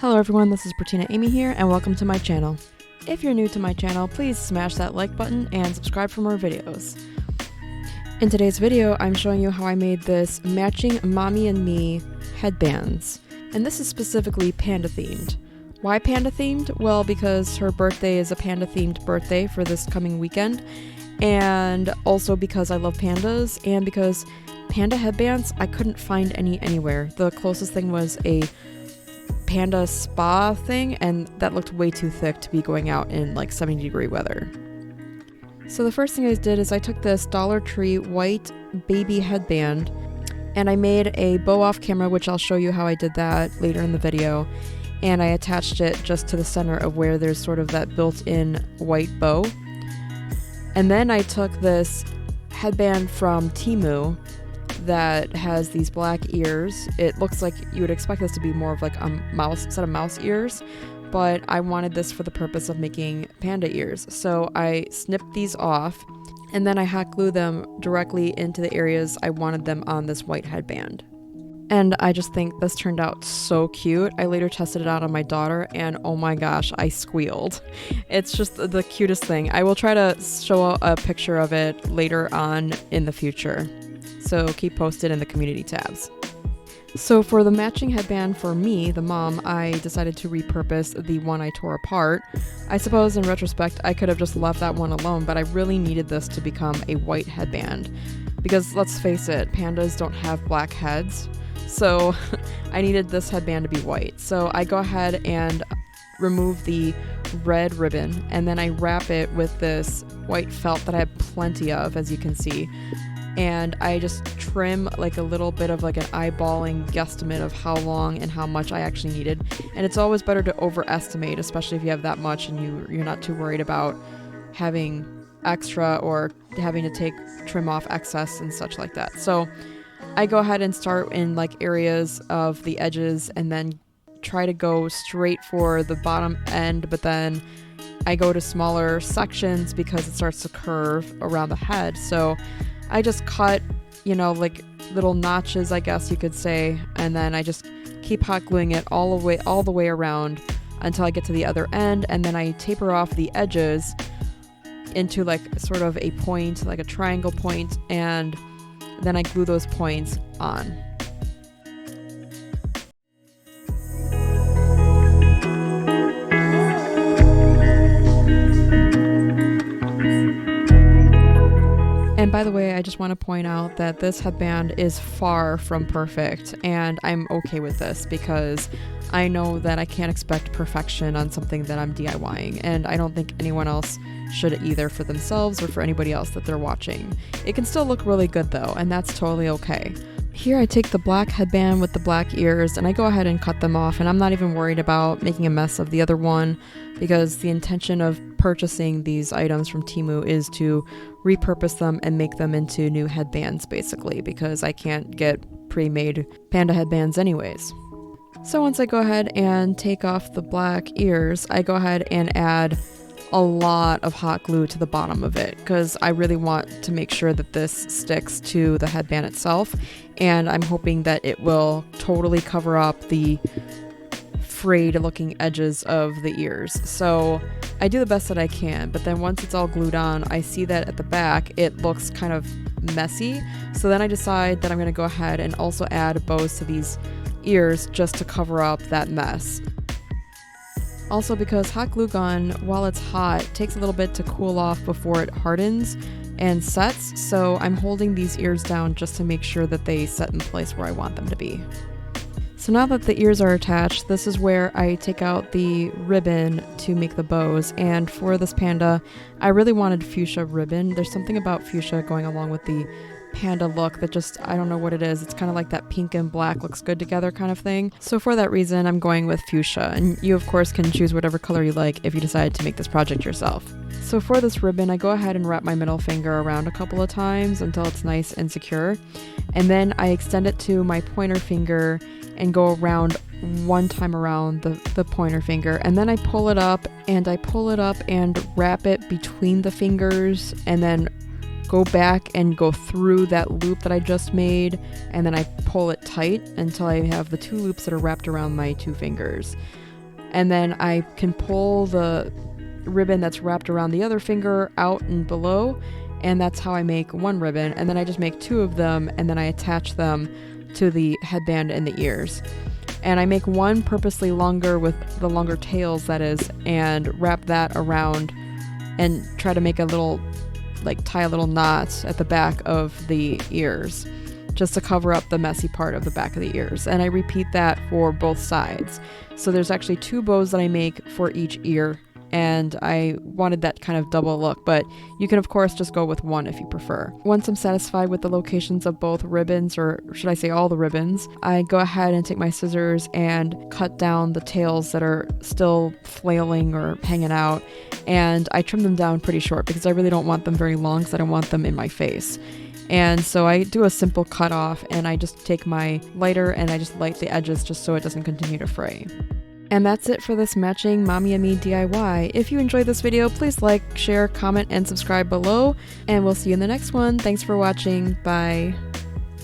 Hello everyone, this is Bertina Amy here, and welcome to my channel. If you're new to my channel, please smash that like button and subscribe for more videos. In today's video, I'm showing you how I made this matching Mommy and Me headbands. And this is specifically panda themed. Why panda themed? Well, because her birthday is a panda themed birthday for this coming weekend, and also because I love pandas, and because panda headbands, I couldn't find any anywhere. The closest thing was a panda spa thing, and that looked way too thick to be going out in like 70-degree weather. So the first thing I did is I took this Dollar Tree white baby headband and I made a bow off camera, which I'll show you how I did that later in the video, and I attached it just to the center of where there's sort of that built-in white bow. And then I took this headband from Temu that has these black ears. It looks like you would expect this to be more of like a set of mouse ears, but I wanted this for the purpose of making panda ears. So I snipped these off and then I hot glued them directly into the areas I wanted them on this white headband. And I just think this turned out so cute. I later tested it out on my daughter and oh my gosh, I squealed. It's just the cutest thing. I will try to show a picture of it later on in the future, so keep posted in the community tabs. So for the matching headband for me, the mom, I decided to repurpose the one I tore apart. I suppose in retrospect I could have just left that one alone, but I really needed this to become a white headband. Because let's face it, pandas don't have black heads, so I needed this headband to be white. So I go ahead and remove the red ribbon, and then I wrap it with this white felt that I have plenty of, as you can see. And I just trim like a little bit of like an eyeballing guesstimate of how long and how much I actually needed. And it's always better to overestimate, especially if you have that much and you're not too worried about having extra or having to trim off excess and such like that. So I go ahead and start in like areas of the edges and then try to go straight for the bottom end, but then I go to smaller sections because it starts to curve around the head. So I just cut, like little notches, I guess you could say, and then I just keep hot gluing it all the way around until I get to the other end, and then I taper off the edges into like sort of a point, like a triangle point, and then I glue those points on. And by the way, I just want to point out that this headband is far from perfect, and I'm okay with this because I know that I can't expect perfection on something that I'm DIYing, and I don't think anyone else should either for themselves or for anybody else that they're watching. It can still look really good though, and that's totally okay. Here I take the black headband with the black ears and I go ahead and cut them off, and I'm not even worried about making a mess of the other one because the intention of purchasing these items from Temu is to repurpose them and make them into new headbands basically, because I can't get pre-made panda headbands anyways. So once I go ahead and take off the black ears, I go ahead and add a lot of hot glue to the bottom of it because I really want to make sure that this sticks to the headband itself, and I'm hoping that it will totally cover up the frayed looking edges of the ears. So I do the best that I can, but then once it's all glued on, I see that at the back it looks kind of messy, so then I decide that I'm going to go ahead and also add bows to these ears just to cover up that mess. Also, because hot glue gun, while it's hot, takes a little bit to cool off before it hardens and sets, so I'm holding these ears down just to make sure that they set in place where I want them to be. So now that the ears are attached, this is where I take out the ribbon to make the bows, and for this panda, I really wanted fuchsia ribbon. There's something about fuchsia going along with the panda look that just, I don't know what it is. It's kind of like that pink and black looks good together kind of thing. So for that reason, I'm going with fuchsia, and you of course can choose whatever color you like if you decide to make this project yourself. So for this ribbon, I go ahead and wrap my middle finger around a couple of times until it's nice and secure, and then I extend it to my pointer finger and go around one time around the pointer finger, and then I pull it up and wrap it between the fingers, and then go back and go through that loop that I just made, and then I pull it tight until I have the two loops that are wrapped around my two fingers. and then I can pull the ribbon that's wrapped around the other finger out and below, and that's how I make one ribbon. And then I just make 2 of them, and then I attach them to the headband and the ears. And I make one purposely longer with the longer tails, that is, and wrap that around and try to make a little, like tie a little knot at the back of the ears, just to cover up the messy part of the back of the ears. And I repeat that for both sides. So there's actually 2 bows that I make for each ear, and I wanted that kind of double look, but you can of course just go with 1 if you prefer. Once I'm satisfied with the locations of both ribbons, or should I say all the ribbons, I go ahead and take my scissors and cut down the tails that are still flailing or hanging out, and I trim them down pretty short because I really don't want them very long, because I don't want them in my face. And so I do a simple cut off, and I just take my lighter and I just light the edges just so it doesn't continue to fray. And that's it for this matching Mommy and Me DIY. If you enjoyed this video, please like, share, comment, and subscribe below, and we'll see you in the next one. Thanks for watching. Bye.